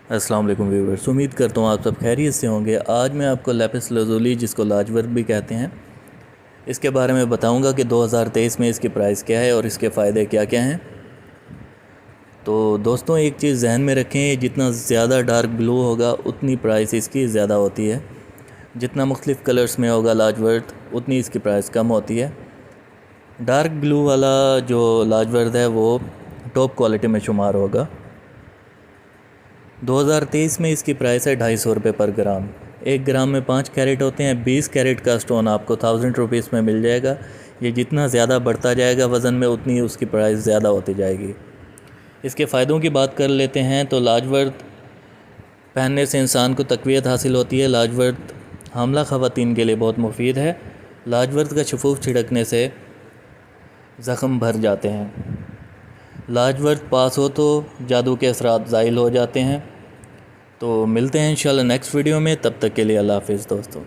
अस्सलाम वालेकुम व्यूअर्स, उम्मीद करता हूँ आप सब खैरियत से होंगे। आज मैं आपको लैपिस lazuli जिसको लाजवर्द भी कहते हैं इसके बारे में बताऊंगा कि 2023 में इसकी प्राइस क्या है और इसके फ़ायदे क्या क्या हैं। तो दोस्तों, एक चीज़ जहन में रखें, जितना ज़्यादा डार्क ब्लू होगा उतनी प्राइस इसकी ज़्यादा होती है। जितना मुख्तलिफ़ कलर्स में होगा लाजवर्द उतनी इसकी प्राइस कम होती है। डार्क ब्लू वाला जो लाजवर्द है वो टॉप क्वालिटी में शुमार होगा। 2023 में इसकी प्राइस है 250 रुपये पर ग्राम। 1 ग्राम में 5 कैरेट होते हैं। 20 कैरेट का स्टोन आपको 1000 रुपीज़ में मिल जाएगा। ये जितना ज़्यादा बढ़ता जाएगा वज़न में उतनी उसकी प्राइस ज़्यादा होती जाएगी। इसके फ़ायदों की बात कर लेते हैं तो लाजवर्द पहनने से इंसान को तक़वियत हासिल होती है। लाजवर्द हामला ख़वातीन के लिए बहुत मुफीद है। लाजवर्द का शफूफ छिड़कने से ज़ख़म भर जाते हैं। लाजवर्द पास हो तो जादू के असरात ज़ाइल हो जाते हैं। तो मिलते हैं इंशाल्लाह नेक्स्ट वीडियो में, तब तक के लिए अल्लाह हाफ़िज़ दोस्तों।